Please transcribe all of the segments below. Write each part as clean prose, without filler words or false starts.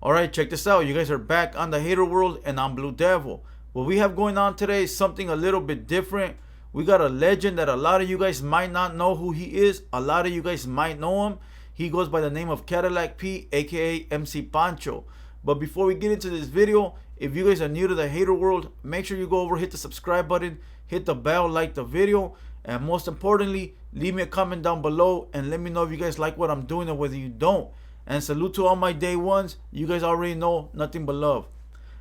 Alright, check this out. You guys are back on the Hater World and I'm Blue Devil. What we have going on today is something a little bit different. We got a legend that a lot of you guys might not know who he is. A lot of you guys might know him. He goes by the name of Cadillac P, aka MC Pancho. But before we get into this video, if you guys are new to the Hater World, make sure you go over, hit the subscribe button, hit the bell, like the video, and most importantly, leave me a comment down below and let me know if you guys like what I'm doing or whether you don't. And salute to all my day ones. You guys already know, nothing but love.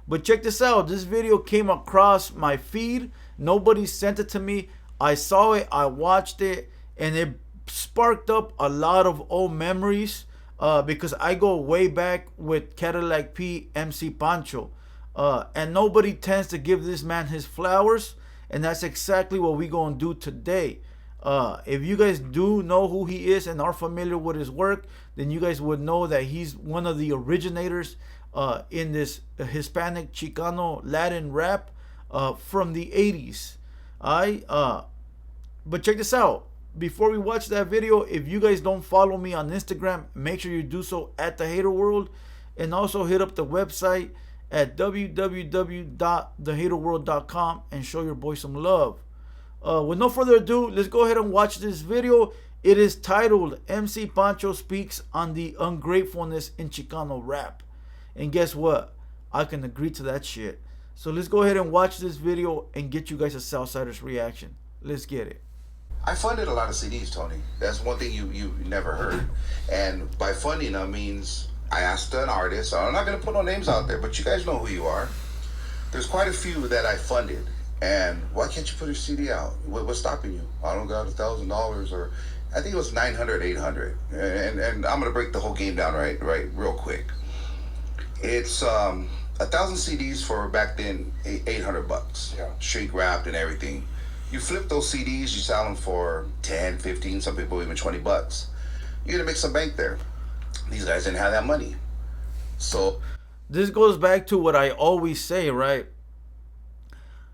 But check this out. This video came across my feed. Nobody sent it to me. I saw it, I watched it, and it sparked up a lot of old memories because I go way back with Cadillac P, MC Pancho. And nobody tends to give this man his flowers. And that's exactly what we gonna do today. If you guys do know who he is and are familiar with his work, then you guys would know that he's one of the originators in this Hispanic Chicano Latin rap from the 80s. But check this out. Before we watch that video, if you guys don't follow me on Instagram, make sure you do so at TheHaterWorld, and also hit up the website at www.thehaterworld.com and show your boy some love. With no further ado, let's go ahead and watch this video. It is titled MC Pancho Speaks on the Ungratefulness in Chicano Rap. And guess what? I can agree to that shit. So let's go ahead and watch this video and get you guys a Southsider's reaction. Let's get it. I funded a lot of CDs, Tony. That's one thing you never heard. And by funding, that means I asked an artist. I'm not going to put no names out there, but you guys know who you are. There's quite a few that I funded. And why can't you put a CD out? What's stopping you? I don't got $1,000, or I think it was 900, 800. And I'm gonna break the whole game down right real quick. It's 1,000 CDs for back then $800. Yeah. Shrink wrapped and everything. You flip those CDs, you sell them for 10, 15, some people even $20. You're gonna make some bank there. These guys didn't have that money. So this goes back to what I always say, right?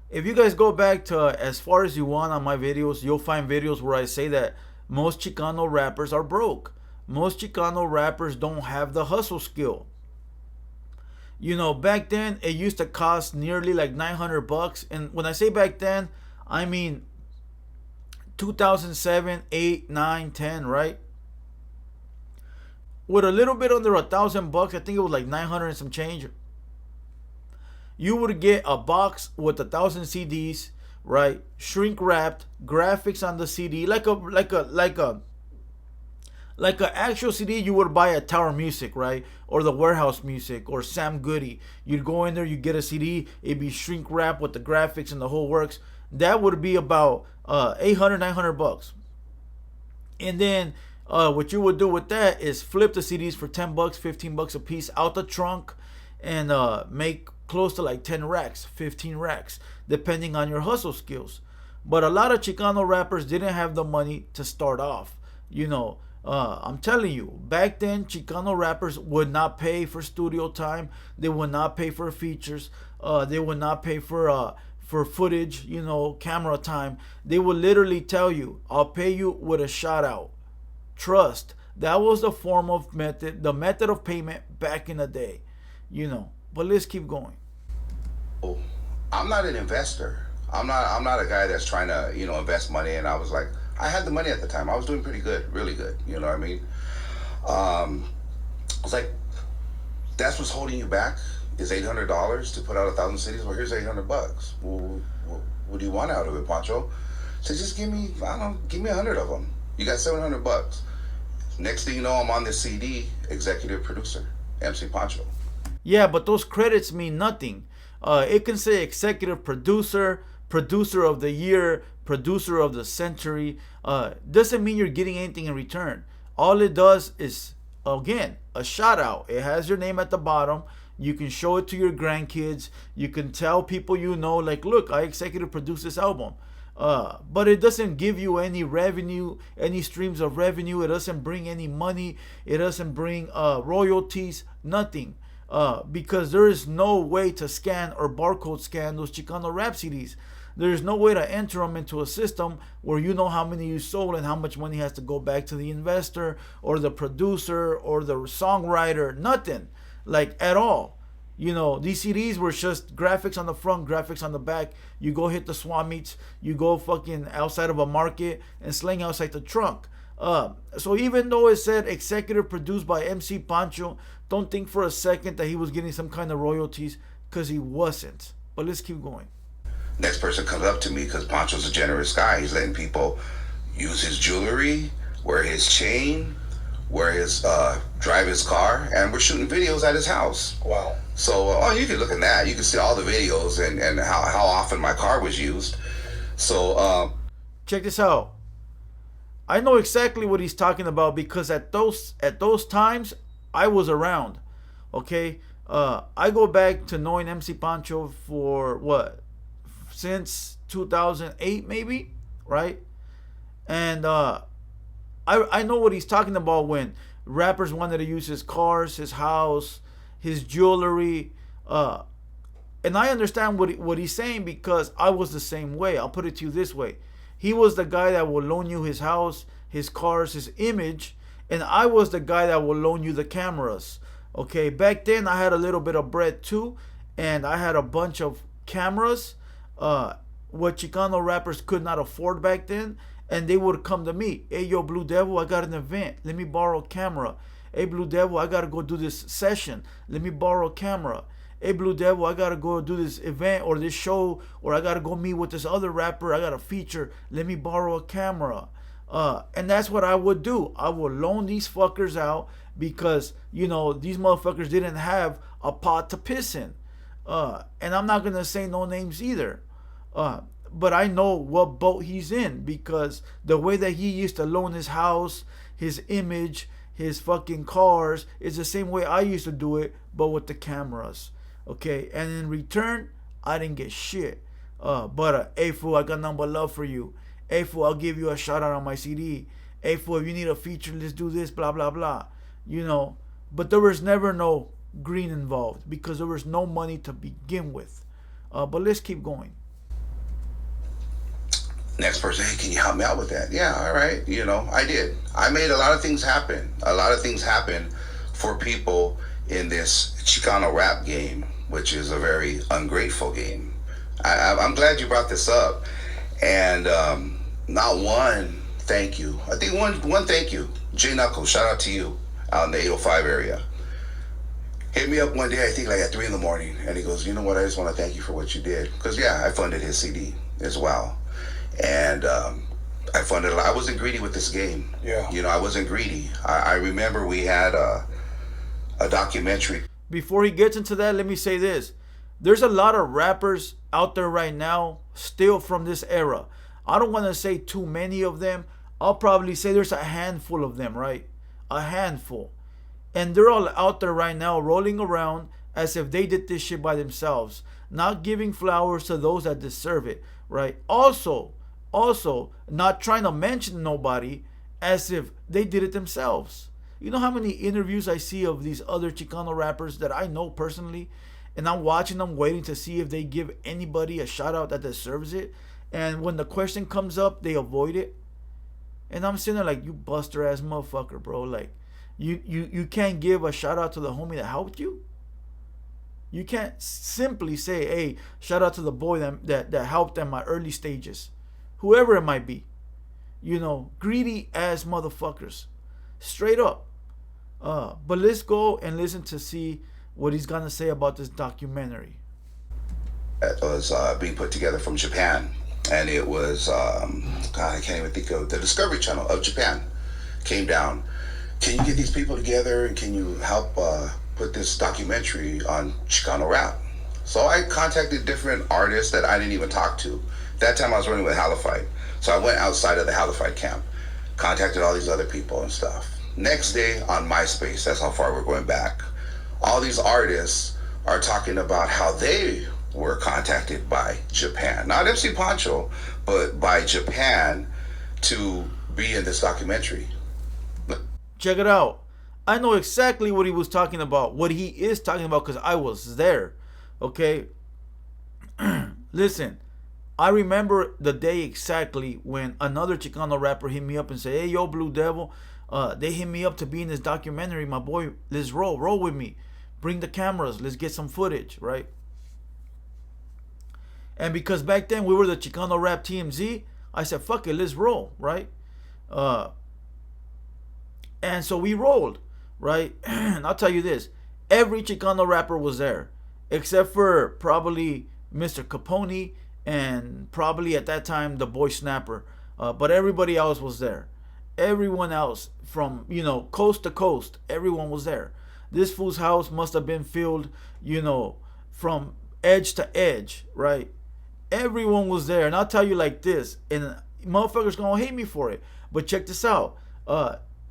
If you guys go back to as far as you want on my videos, you'll find videos where I say that most Chicano rappers are broke. Most Chicano rappers don't have the hustle skill. You know, back then it used to cost nearly like $900. And when I say back then, I mean 2007, 8, 9, 10, right? With a little bit under $1,000, I think it was like 900 and some change. You would get a box with 1,000 CDs, right? Shrink wrapped, graphics on the CD, like a actual CD you would buy at Tower Music, right? Or the Warehouse Music or Sam Goody. You'd go in there, you get a CD, it'd be shrink wrapped with the graphics and the whole works. That would be about $800, $900. And then what you would do with that is flip the CDs for $10, $15 a piece out the trunk, and make close to like 10 racks, 15 racks, depending on your hustle skills. But a lot of Chicano rappers didn't have the money to start off. You know, I'm telling you, back then Chicano rappers would not pay for studio time. They would not pay for features. They would not pay for footage, you know, camera time. They would literally tell you, I'll pay you with a shout out. Trust. That was the form of method, the method of payment back in the day, you know. But let's keep going. I'm not an investor. I'm not a guy that's trying to, you know, invest money. And I was like, I had the money at the time. I was doing pretty good, really good. You know what I mean? I was like, that's what's holding you back is $800 to put out 1,000 CDs. Well, here's $800. Well, what do you want out of it, Pancho? So just give me, I don't know, give me 100 of them. You got $700. Next thing you know, I'm on this CD, executive producer, MC Pancho. Yeah, but those credits mean nothing. It can say executive producer, producer of the year, producer of the century. Doesn't mean you're getting anything in return. All it does is, again, a shout out. It has your name at the bottom. You can show it to your grandkids. You can tell people you know, like, look, I executive produced this album. But it doesn't give you any revenue, any streams of revenue. It doesn't bring any money. It doesn't bring royalties, nothing. Because there is no way to scan or barcode scan those Chicano rap CDs. There's no way to enter them into a system where you know how many you sold and how much money has to go back to the investor or the producer or the songwriter. Nothing. like at all. You know, these CDs were just graphics on the front, graphics on the back. You go hit the swap meets, you go fucking outside of a market and sling outside the trunk. So even though it said executive produced by MC Pancho, don't think for a second that he was getting some kind of royalties, because he wasn't. But let's keep going. Next person comes up to me, because Pancho's a generous guy. He's letting people use his jewelry, wear his chain, drive his car, and we're shooting videos at his house. Wow. So, you can look at that. You can see all the videos and how often my car was used. So, check this out. I know exactly what he's talking about, because at those times I was around. Okay, I go back to knowing MC Pancho for what, since 2008 maybe, right? And I know what he's talking about when rappers wanted to use his cars, his house, his jewelry, and I understand what he's saying, because I was the same way. I'll put it to you this way. He was the guy that will loan you his house, his cars, his image, and I was the guy that will loan you the cameras. Okay, back then I had a little bit of bread too, and I had a bunch of cameras, what Chicano rappers could not afford back then, and they would come to me. Hey, yo, Blue Devil, I got an event. Let me borrow a camera. Hey, Blue Devil, I got to go do this session. Let me borrow a camera. Hey, Blue Devil, I got to go do this event or this show, or I got to go meet with this other rapper. I got a feature. Let me borrow a camera. And that's what I would do. I would loan these fuckers out, because, you know, these motherfuckers didn't have a pot to piss in. And I'm not going to say no names either. But I know what boat he's in, because the way that he used to loan his house, his image, his fucking cars is the same way I used to do it, but with the cameras. Okay, and in return, I didn't get shit. But hey fool, I got nothing but love for you. Hey fool, I'll give you a shout out on my CD. Hey fool, if you need a feature, let's do this, blah blah blah. You know, but there was never no green involved, because there was no money to begin with. But let's keep going. next person, hey, can you help me out with that? Yeah, all right. You know, I did. I made a lot of things happen. A lot of things happen for people in this Chicano rap game, which is a very ungrateful game. I'm glad you brought this up. And not one thank you. I think one thank you. J Knuckles, shout out to you out in the 805 area. Hit me up one day, I think like at 3 a.m, and he goes, you know what, I just want to thank you for what you did. Because, yeah, I funded his CD as well. And I funded a lot. I wasn't greedy with this game. Yeah. You know, I wasn't greedy. I remember we had a documentary. Before he gets into that, let me say this. There's a lot of rappers out there right now still from this era. I don't want to say too many of them. I'll probably say there's a handful of them, right? A handful. And they're all out there right now rolling around as if they did this shit by themselves, not giving flowers to those that deserve it, right? Also, not trying to mention nobody as if they did it themselves. You know how many interviews I see of these other Chicano rappers that I know personally, and I'm watching them waiting to see if they give anybody a shout out that deserves it, and when the question comes up, they avoid it. And I'm sitting there like, you buster ass motherfucker, bro. Like, you can't give a shout out to the homie that helped you. You can't simply say, hey, shout out to the boy that helped in my early stages, whoever it might be. You know, greedy ass motherfuckers, straight up. But let's go and listen to see what he's gonna say about this documentary. That was being put together from Japan, and it was God, I can't even think of the Discovery Channel of Japan came down. Can you get these people together and can you help put this documentary on Chicano rap? So I contacted different artists that I didn't even talk to. That time I was running with Halified. So I went outside of the Halified camp, contacted all these other people and stuff. Next day on MySpace, that's how far we're going back, all these artists are talking about how they were contacted by Japan. Not MC Pancho, but by Japan to be in this documentary. Check it out. I know exactly what he was talking about, what he is talking about, because I was there. Okay? Listen, I remember the day exactly when another Chicano rapper hit me up and said, hey, yo, Blue Devil, they hit me up to be in this documentary. My boy, let's roll with me. Bring the cameras. Let's get some footage, right? And because back then we were the Chicano Rap TMZ, I said, fuck it, let's roll, right? And so we rolled, right? And I'll tell you this. Every Chicano rapper was there. Except for probably Mr. Capone and probably at that time the Boy Snapper. But everybody else was there. Everyone else from, coast to coast, everyone was there. This fool's house must have been filled, from edge to edge, right? Everyone was there. And I'll tell you like this, and motherfuckers gonna hate me for it, but check this out.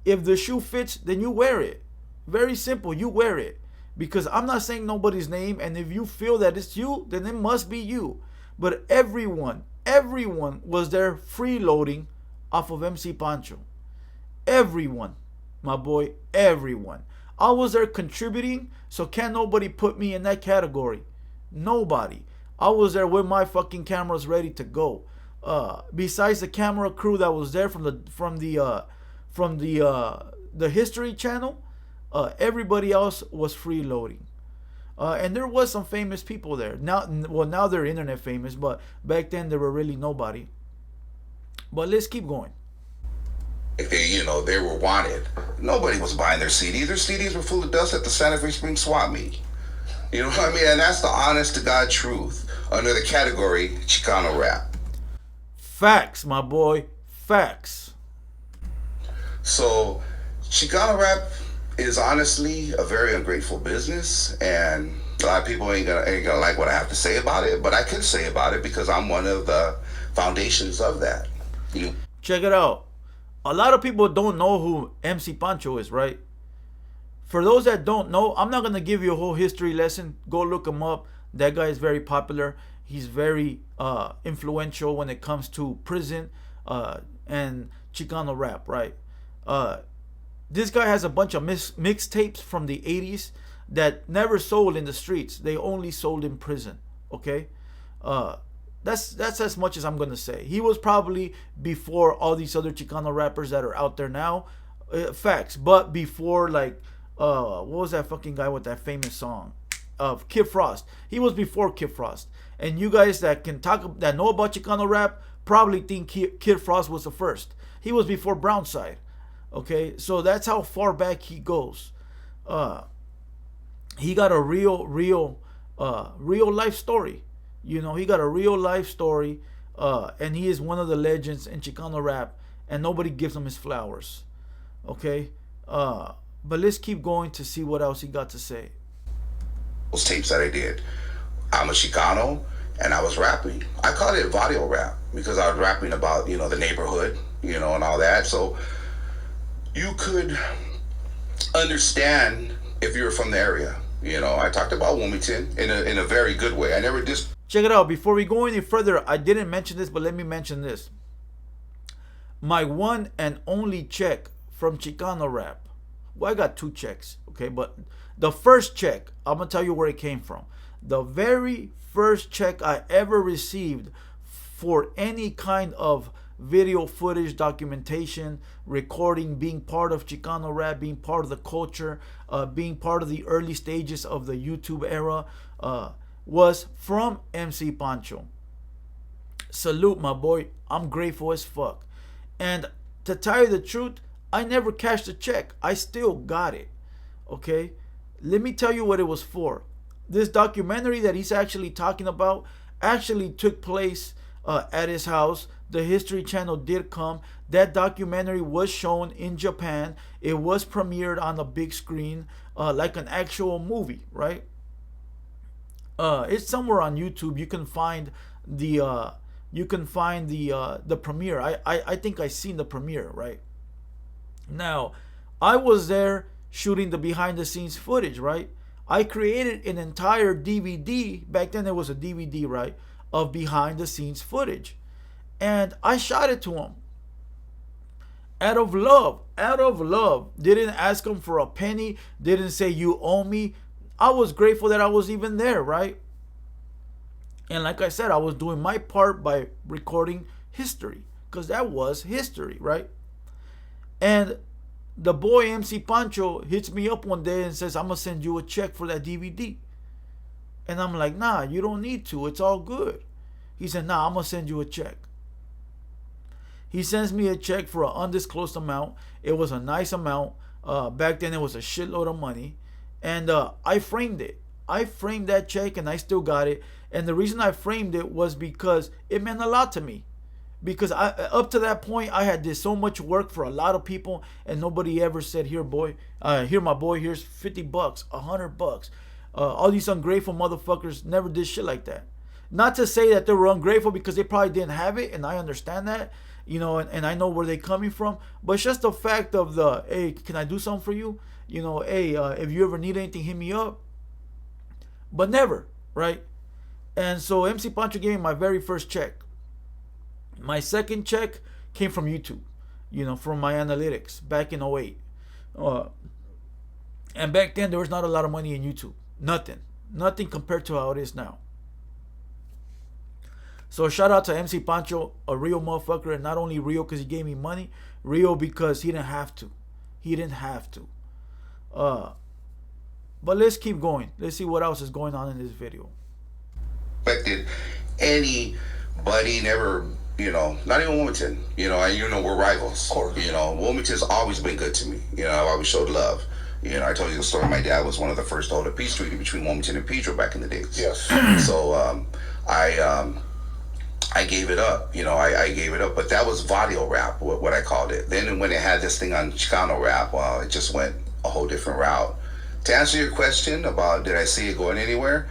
If the shoe fits, then you wear it. Very simple, you wear it. Because I'm not saying nobody's name, and if you feel that it's you, then it must be you. But everyone was there freeloading off of MC Pancho. Everyone, my boy, everyone. I was there contributing, so can't nobody put me in that category. Nobody. I was there with my fucking cameras ready to go. Besides the camera crew that was there from the History Channel, everybody else was freeloading. And there was some famous people there. Now they're internet famous, but back then they were really nobody. But let's keep going. They were wanted. Nobody was buying their CDs. Their CDs were full of dust at the Santa Fe Springs swap meet. You know what I mean? And that's the honest to God truth under the category Chicano rap. Facts, my boy. Facts. So, Chicano rap is honestly a very ungrateful business, and a lot of people ain't gonna like what I have to say about it, but I can say about it because I'm one of the foundations of that. Check it out. A lot of people don't know who MC Pancho is, right? For those that don't know, I'm not going to give you a whole history lesson. Go look him up. That guy is very popular. He's very influential when it comes to prison and Chicano rap, right? This guy has a bunch of mixtapes from the 80s that never sold in the streets. They only sold in prison, okay? That's as much as I'm going to say. He was probably before all these other Chicano rappers that are out there now. Facts. But before, like, what was that fucking guy with that famous song? Kid Frost. He was before Kid Frost. And you guys that know about Chicano rap probably think Kid Frost was the first. He was before Brownside. Okay? So that's how far back he goes. He got a real life story. He got a real life story, and he is one of the legends in Chicano rap, and nobody gives him his flowers. Okay? But let's keep going to see what else he got to say. Those tapes that I did. I'm a Chicano, and I was rapping. I called it vaudeville rap because I was rapping about, the neighborhood, and all that. So you could understand if you're from the area. I talked about Wilmington in a very good way. I never Check it out. Before we go any further, I didn't mention this, but let me mention this. My one and only check from Chicano rap. Well, I got 2 checks, okay? But the first check, I'm going to tell you where it came from. The very first check I ever received for any kind of video footage, documentation, recording, being part of Chicano rap, being part of the culture, being part of the early stages of the YouTube era, was from MC Pancho. Salute, my boy. I'm grateful as fuck. And to tell you the truth, I never cashed a check. I still got it. Okay? Let me tell you what it was for. This documentary that he's actually talking about actually took place at his house. The History Channel did come. That documentary was shown in Japan. It was premiered on a big screen, like an actual movie, right? It's somewhere on YouTube. You can find the premiere. I think I seen the premiere, right? Now, I was there shooting the behind the scenes footage, right? I created an entire DVD. Back then it was a DVD, right? Of behind the scenes footage. And I shot it to him. Out of love. Didn't ask him for a penny. Didn't say you owe me. I was grateful that I was even there, right? And like I said, I was doing my part by recording history. Because that was history, right? And the boy MC Pancho hits me up one day and says, I'm going to send you a check for that DVD. And I'm like, nah, you don't need to. It's all good. He said, nah, I'm going to send you a check. He sends me a check for an undisclosed amount. It was a nice amount. Back then, it was a shitload of money. And I framed it. I framed that check and I still got it. And the reason I framed it was because it meant a lot to me. Because up to that point, I had did so much work for a lot of people, and nobody ever said, here, boy, here, my boy, here's $50, $100. All these ungrateful motherfuckers never did shit like that. Not to say that they were ungrateful, because they probably didn't have it, and I understand that, you know, and I know where they're coming from. But it's just the fact of the, hey, can I do something for you? You know, hey, if you ever need anything, hit me up. But never, right? And so MC Pancho gave me my very first check. My second check came from YouTube, you know, from my analytics back in 08. And back then, there was not a lot of money in YouTube. Nothing compared to how it is now. So shout out to MC Pancho, a real motherfucker, and not only real because he gave me money, real because he didn't have to. He didn't have to. But let's keep going. Let's see what else is going on in this video. Expected anybody, never, you know, not even Wilmington, you know, we're rivals. Of course. You know, Wilmington's always been good to me. You know, I've always showed love. You know, I told you the story. My dad was one of the first to hold a peace treaty between Wilmington and Pedro back in the days. Yes. So I gave it up. You know, I gave it up. But that was vaudeville rap, what I called it. Then when it had this thing on Chicano rap, well, it just went a whole different route. To answer your question about did I see it going anywhere?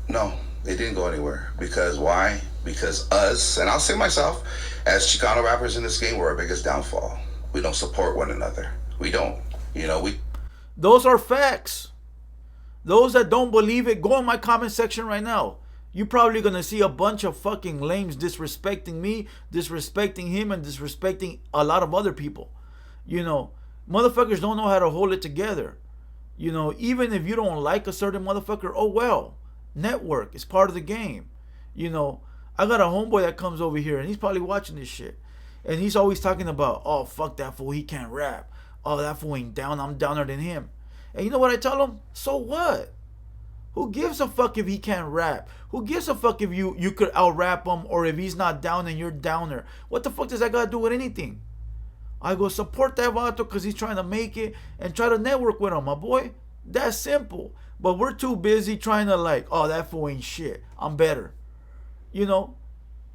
No, it didn't go anywhere. Because why? Because us, and I'll say myself, as Chicano rappers in this game, we're our biggest downfall. We don't support one another. We don't. You know, Those are facts. Those that don't believe it, go in my comment section right now. You're probably going to see a bunch of fucking lames disrespecting me, disrespecting him, and disrespecting a lot of other people. You know, motherfuckers don't know how to hold it together. You know, even if you don't like a certain motherfucker, oh well. Network is part of the game. You know, I got a homeboy that comes over here, and he's probably watching this shit. And he's always talking about, oh, fuck that fool, he can't rap. Oh, that fool ain't down, I'm downer than him. And you know what I tell him? So what? Who gives a fuck if he can't rap? Who gives a fuck if you could out-rap him, or if he's not down and you're downer? What the fuck does that got to do with anything? I go support that vato because he's trying to make it and try to network with him, my boy. That's simple. But we're too busy trying to like, oh, that fool ain't shit. I'm better. You know?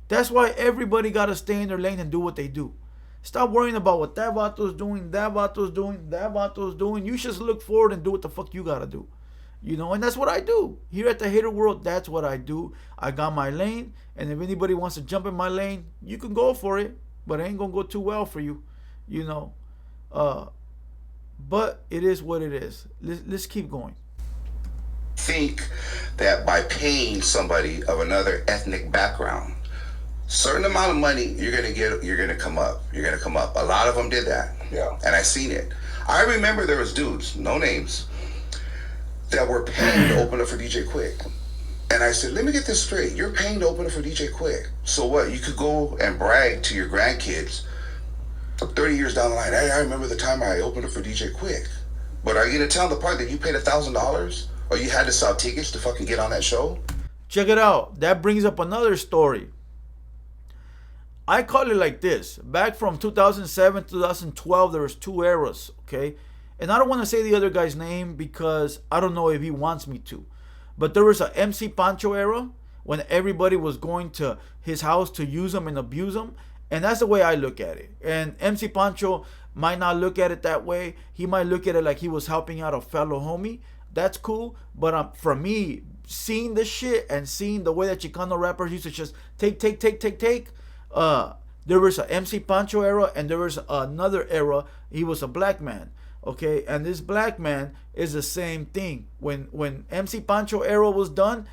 That's why everybody got to stay in their lane and do what they do. Stop worrying about what that vato's doing, that vato's doing, that vato's doing. You just look forward and do what the fuck you got to do. You know, and that's what I do. Here at the Hater World, that's what I do. I got my lane, and if anybody wants to jump in my lane, you can go for it. But it ain't going to go too well for you. You know. But it is what it is. Let's keep going. Think that by paying somebody of another ethnic background, certain amount of money you're gonna come up. A lot of them did that. Yeah. And I seen it. I remember there was dudes, no names, that were paying to open up for DJ Quick. And I said, let me get this straight. You're paying to open up for DJ Quick. So what? You could go and brag to your grandkids 30 years down the line. Hey, I remember the time I opened up for DJ Quick. But are you gonna tell the part that you paid $1,000 or you had to sell tickets to fucking get on that show? Check it out. That brings up another story. I call it like this. Back from 2007, 2012, there was two eras, okay? And I don't want to say the other guy's name because I don't know if he wants me to. But there was a MC Pancho era when everybody was going to his house to use him and abuse him. And that's the way I look at it. And MC Pancho might not look at it that way. He might look at it like he was helping out a fellow homie. That's cool. But for me, seeing this shit and seeing the way that Chicano rappers used to just take, there was a MC Pancho era and there was another era. He was a black man. Okay, and this black man is the same thing. When MC Pancho era was done,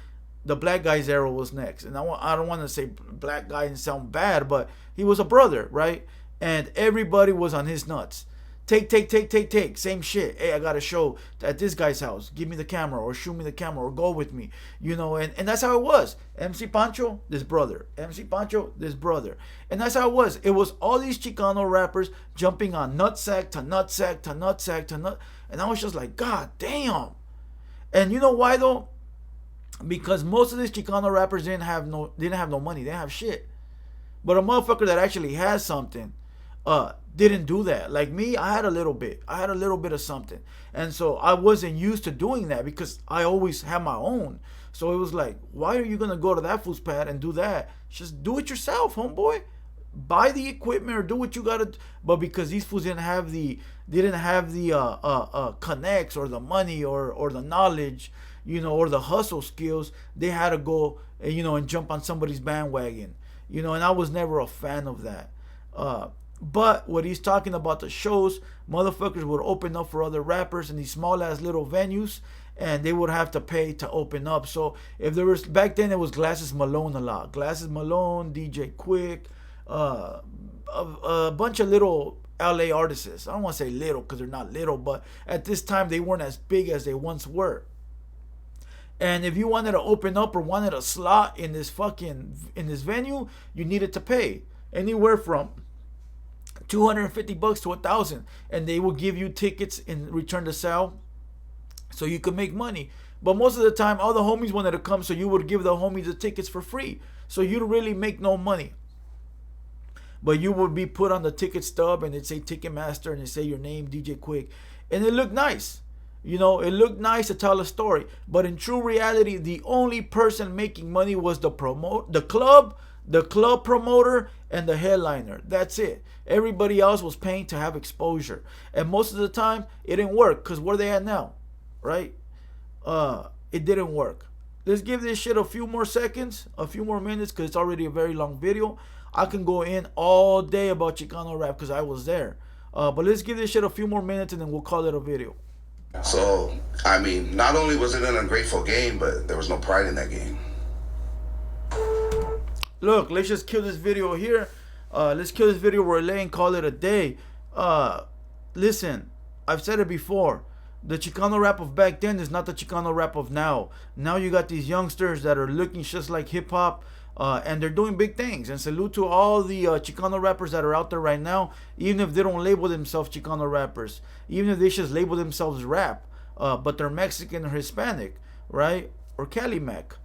the black guy's era was next. And I don't want to say black guy and sound bad, but he was a brother, right? And everybody was on his nuts. Take. Same shit. Hey, I got a show at this guy's house. Give me the camera or shoot me the camera or go with me. You know, and that's how it was. MC Pancho, this brother. MC Pancho, this brother. And that's how it was. It was all these Chicano rappers jumping on nutsack to nutsack to nutsack to nut. And I was just like, God damn. And you know why though? Because most of these Chicano rappers didn't have no money. They didn't have shit. But a motherfucker that actually has something didn't do that. Like me, I had a little bit. I had a little bit of something. And so I wasn't used to doing that because I always had my own. So it was like, why are you going to go to that fool's pad and do that? Just do it yourself, homeboy. Buy the equipment or do what you got to. But because these fools didn't have the connects or the money or the knowledge, you know, or the hustle skills, they had to go, you know, and jump on somebody's bandwagon. You know, and I was never a fan of that. But what he's talking about, the shows, motherfuckers would open up for other rappers in these small ass little venues, and they would have to pay to open up. So if there was, back then it was Glasses Malone a lot. Glasses Malone, DJ Quick, a bunch of little LA artists. I don't want to say little because they're not little, but at this time they weren't as big as they once were. And if you wanted to open up or wanted a slot in this venue, you needed to pay anywhere from $250 to $1,000, and they will give you tickets in return to sell, so you could make money. But most of the time, all the homies wanted to come, so you would give the homies the tickets for free, so you'd really make no money. But you would be put on the ticket stub, and it'd say Ticketmaster, and it'd say your name, DJ Quick, and it looked nice. You know, it looked nice to tell a story, but in true reality, the only person making money was the club promoter, and the headliner. That's it. Everybody else was paying to have exposure, and most of the time, it didn't work. Cause where they at now, right? It didn't work. Let's give this shit a few more seconds, a few more minutes, cause it's already a very long video. I can go in all day about Chicano rap, cause I was there. But let's give this shit a few more minutes, and then we'll call it a video. So, I mean, not only was it an ungrateful game, but there was no pride in that game. Look, let's just kill this video here. Let's kill this video relay and call it a day. Listen, I've said it before. The Chicano rap of back then is not the Chicano rap of now. Now you got these youngsters that are looking just like hip-hop. And they're doing big things. And salute to all the Chicano rappers that are out there right now, even if they don't label themselves Chicano rappers, even if they just label themselves rap, but they're Mexican or Hispanic, right? Or Cali Mac.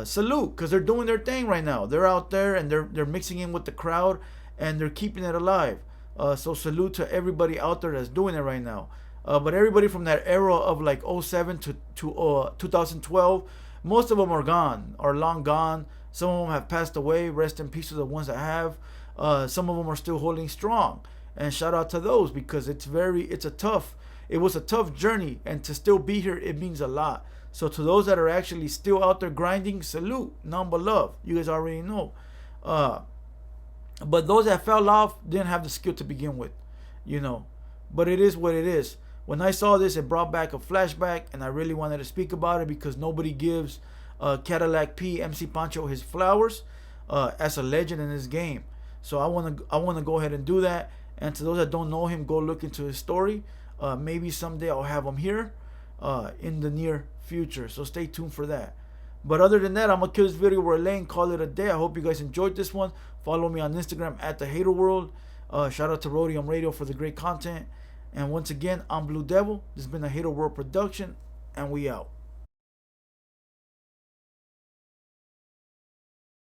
Salute, because they're doing their thing right now. They're out there and they're mixing in with the crowd and they're keeping it alive. So salute to everybody out there that's doing it right now. But everybody from that era of like 07 to 2012, most of them are gone, are long gone. Some of them have passed away. Rest in peace to the ones that have. Some of them are still holding strong. And shout out to those, because it was a tough journey, and to still be here, it means a lot. So to those that are actually still out there grinding, salute, none but love. You guys already know. But those that fell off didn't have the skill to begin with, you know. But it is what it is. When I saw this, it brought back a flashback, and I really wanted to speak about it because nobody gives Cadillac P, MC Pancho, his flowers as a legend in this game. So I want to go ahead and do that. And to those that don't know him, go look into his story. Maybe someday I'll have him here in the near future. So stay tuned for that. But other than that, I'm going to kill this video relay and call it a day. I hope you guys enjoyed this one. Follow me on Instagram at TheHaterWorld. Shout out to Rhodium Radio for the great content. And once again, I'm Blue Devil. This has been a Hater World production, and we out.